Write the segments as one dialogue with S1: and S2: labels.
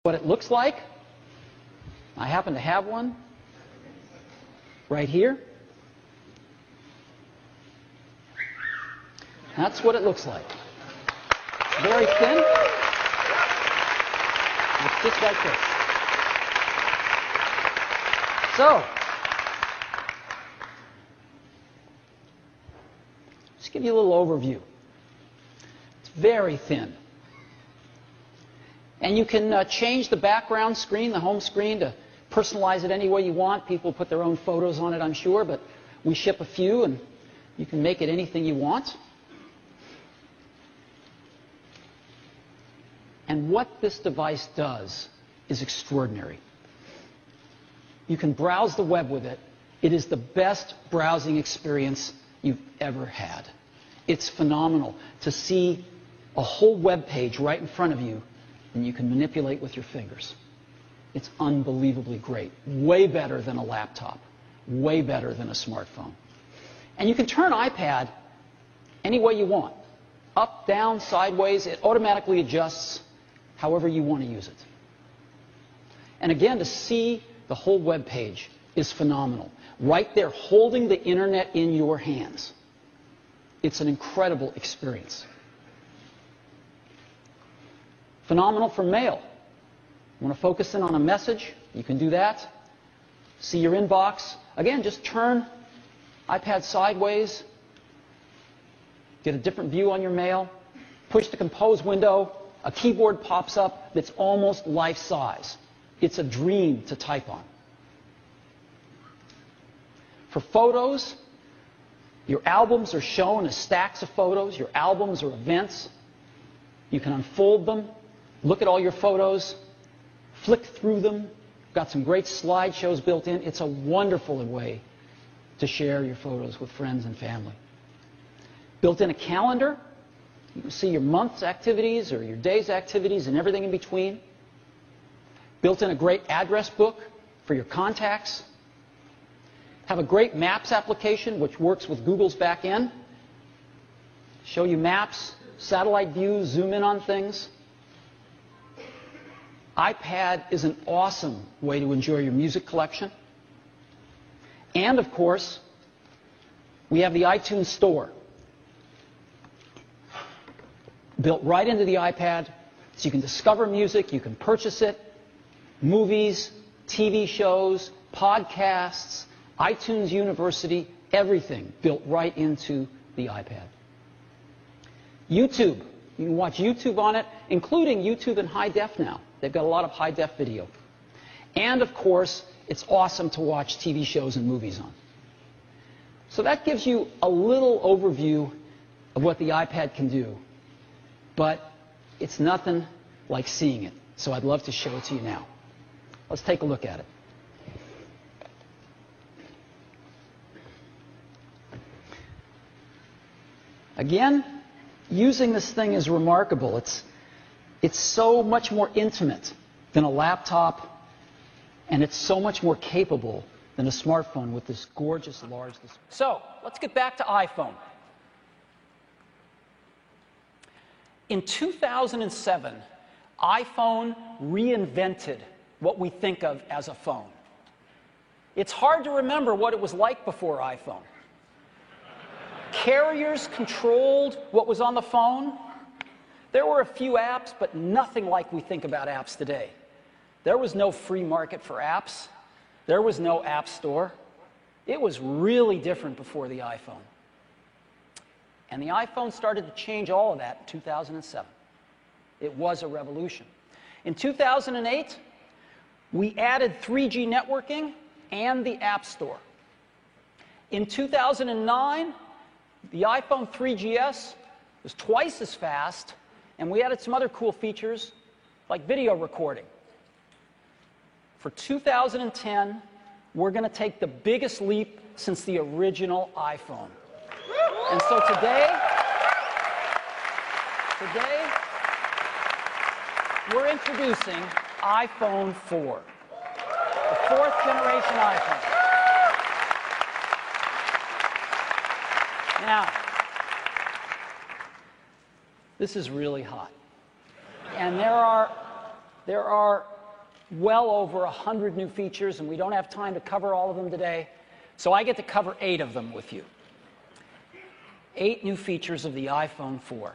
S1: What it looks like. I happen to have one right here. That's what it looks like. Very thin. It's just like this. So, just give you a little overview. It's very thin. And you can change the background screen, the home screen, to personalize it any way you want. People put their own photos on it, I'm sure, but we ship a few, and you can make it anything you want. And what this device does is extraordinary. You can browse the web with it. It is the best browsing experience you've ever had. It's phenomenal to see a whole web page right in front of you, and you can manipulate with your fingers. It's unbelievably great. Way better than a laptop. Way better than a smartphone. And you can turn iPad any way you want. Up, down, sideways. It automatically adjusts however you want to use it. And again, to see the whole web page is phenomenal. Right there, holding the internet in your hands. It's an incredible experience. Phenomenal for mail. You want to focus in on a message? You can do that. See your inbox. Again, just turn iPad sideways. Get a different view on your mail. Push the compose window. A keyboard pops up that's almost life-size. It's a dream to type on. For photos, your albums are shown as stacks of photos. Your albums are events. You can unfold them. Look at all your photos, flick through them. Got some great slideshows built in. It's a wonderful way to share your photos with friends and family. Built in a calendar. You can see your month's activities or your day's activities and everything in between. Built in a great address book for your contacts. Have a great Maps application which works with Google's back end. Show you maps, satellite views, zoom in on things. iPad is an awesome way to enjoy your music collection. And, of course, we have the iTunes Store. Built right into the iPad, so you can discover music, you can purchase it, movies, TV shows, podcasts, iTunes University, everything built right into the iPad. YouTube. You can watch YouTube on it, including YouTube in high def now. They've got a lot of high def video. And, of course, it's awesome to watch TV shows and movies on. So that gives you a little overview of what the iPad can do. But it's nothing like seeing it. So I'd love to show it to you now. Let's take a look at it. Again, using this thing is remarkable. It's so much more intimate than a laptop, and it's so much more capable than a smartphone with this gorgeous large display. So, let's get back to iPhone. In 2007, iPhone reinvented what we think of as a phone. It's hard to remember what it was like before iPhone. Carriers controlled what was on the phone. There were a few apps, but nothing like we think about apps today. There was no free market for apps. There was no app store. It was really different before the iPhone. And the iPhone started to change all of that in 2007. It was a revolution. In 2008, we added 3G networking and the App Store. In 2009, the iPhone 3GS was twice as fast, and we added some other cool features like video recording. For 2010, we're going to take the biggest leap since the original iPhone. And so today, we're introducing iPhone 4, the fourth generation iPhone. Now, this is really hot. And there are there are well over 100 new features, and we don't have time to cover all of them today, so I get to cover 8 of them with you. 8 new features of the iPhone 4.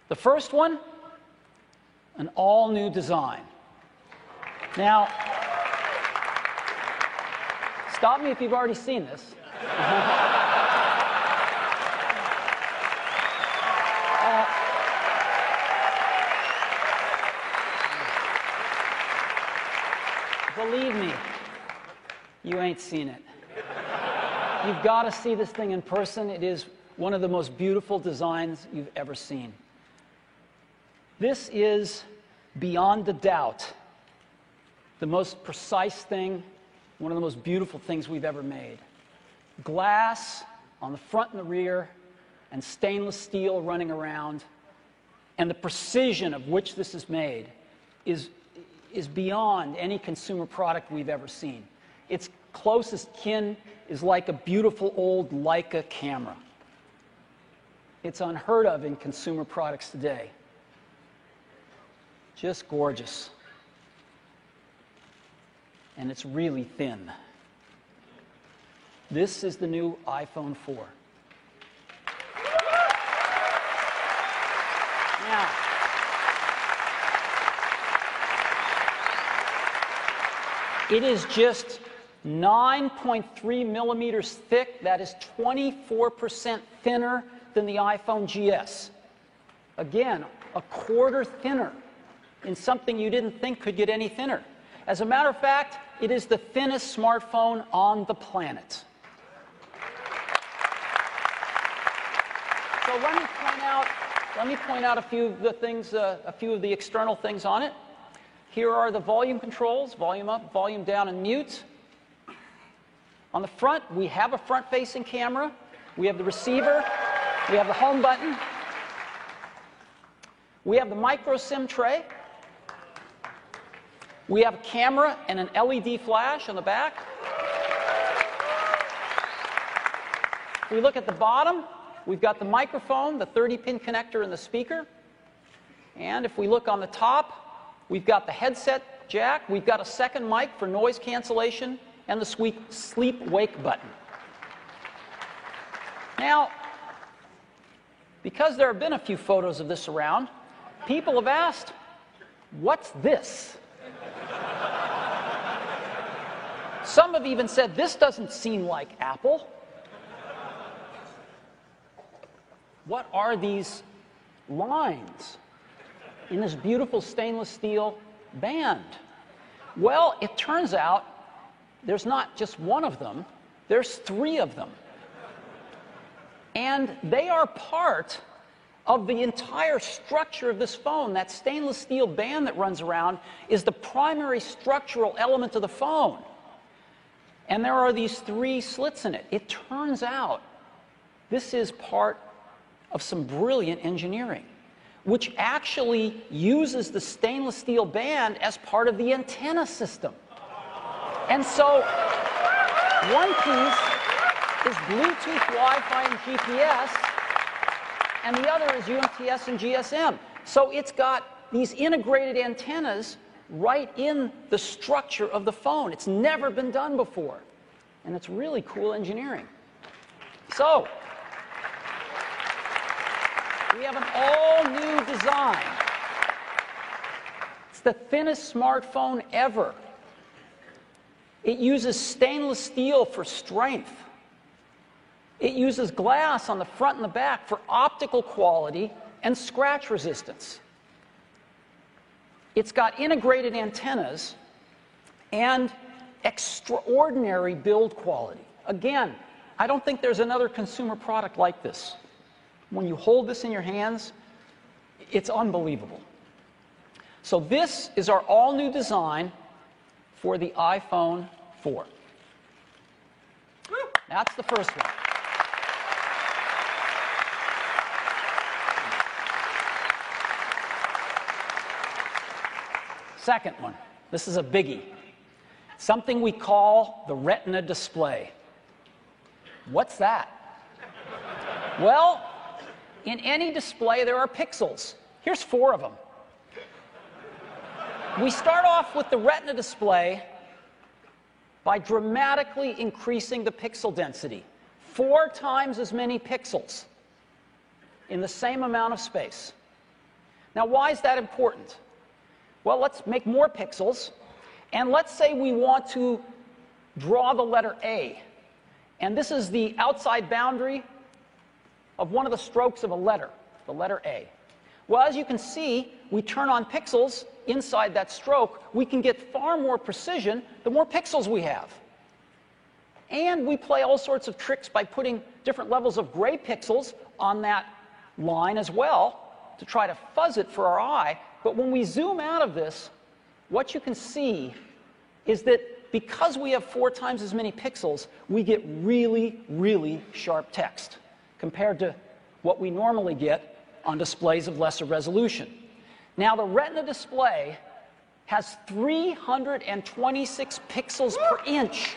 S1: The first one, an all-new design. Now, stop me if you've already seen this. Believe me, you ain't seen it. You've got to see this thing in person. It is one of the most beautiful designs you've ever seen. This is, beyond a doubt, the most precise thing, one of the most beautiful things we've ever made. Glass on the front and the rear, and stainless steel running around, and the precision of which this is made is beyond any consumer product we've ever seen. Its closest kin is like a beautiful old Leica camera. It's unheard of in consumer products today. Just gorgeous. And it's really thin. This is the new iPhone 4. Now, it is just 9.3 millimeters thick. That is 24% thinner than the iPhone GS. Again, a quarter thinner in something you didn't think could get any thinner. As a matter of fact, it is the thinnest smartphone on the planet. So let me point out a few of the things, a few of the external things on it. Here are the volume controls: volume up, volume down, and mute. On the front, we have a front-facing camera. We have the receiver. We have the home button. We have the micro SIM tray. We have a camera and an LED flash on the back. If we look at the bottom, we've got the microphone, the 30-pin connector, and the speaker. And if we look on the top, we've got the headset jack. We've got a second mic for noise cancellation, and the sleep-wake button. Now, because there have been a few photos of this around, people have asked, what's this? Some have even said, this doesn't seem like Apple. What are these lines in this beautiful stainless steel band? Well, it turns out there's not just one of them, there's 3 of them. And they are part of the entire structure of this phone. That stainless steel band that runs around is the primary structural element of the phone. And there are these 3 slits in it. It turns out this is part of some brilliant engineering, which actually uses the stainless steel band as part of the antenna system. And so one piece is Bluetooth, Wi-Fi, and GPS, and the other is UMTS and GSM. So it's got these integrated antennas right in the structure of the phone. It's never been done before. And it's really cool engineering. So, we have an all-new design. It's the thinnest smartphone ever. It uses stainless steel for strength. It uses glass on the front and the back for optical quality and scratch resistance. It's got integrated antennas and extraordinary build quality. Again, I don't think there's another consumer product like this. When you hold this in your hands, it's unbelievable. So this is our all-new design for the iPhone 4. That's the first one. Second one, this is a biggie. Something we call the Retina display. What's that? Well, in any display there are pixels. Here's 4 of them. We start off with the Retina display by dramatically increasing the pixel density. 4 times as many pixels in the same amount of space. Now, why is that important? Well, let's make more pixels, and let's say we want to draw the letter A. And this is the outside boundary of one of the strokes of a letter, the letter A. Well, as you can see, we turn on pixels inside that stroke. We can get far more precision the more pixels we have. And we play all sorts of tricks by putting different levels of gray pixels on that line as well to try to fuzz it for our eye. But when we zoom out of this, what you can see is that because we have 4 times as many pixels, we get really, really sharp text compared to what we normally get on displays of lesser resolution. Now, the Retina display has 326 pixels per inch.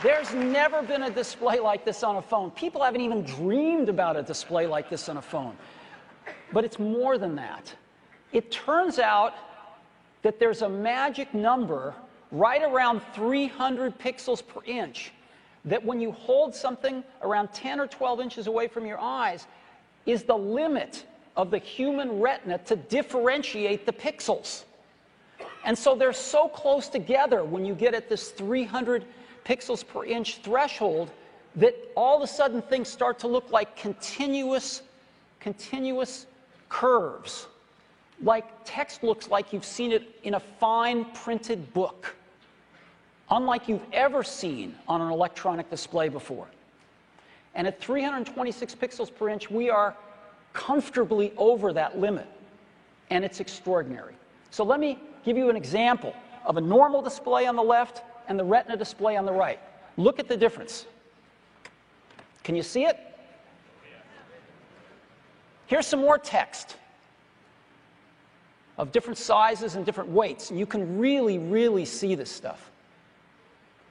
S1: There's never been a display like this on a phone. People haven't even dreamed about a display like this on a phone. But it's more than that. It turns out that there's a magic number right around 300 pixels per inch that when you hold something around 10 or 12 inches away from your eyes is the limit of the human retina to differentiate the pixels. And so they're so close together when you get at this 300 pixels per inch threshold that all of a sudden things start to look like continuous curves. Like text looks like you've seen it in a fine printed book, unlike you've ever seen on an electronic display before. And at 326 pixels per inch, we are comfortably over that limit, and it's extraordinary. So let me give you an example of a normal display on the left and the Retina display on the right. Look at the difference. Can you see it? Here's some more text of different sizes and different weights, and you can really, really see this stuff.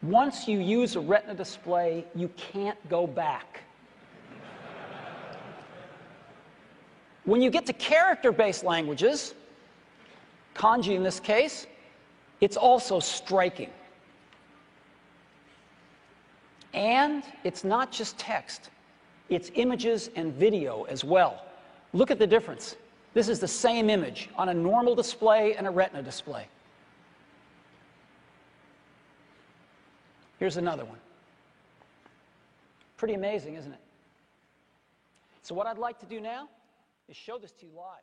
S1: Once you use a Retina display, you can't go back. When you get to character-based languages, kanji in this case, it's also striking. And it's not just text. It's images and video as well. Look at the difference. This is the same image on a normal display and a Retina display. Here's another one. Pretty amazing, isn't it? So what I'd like to do now is show this to you live.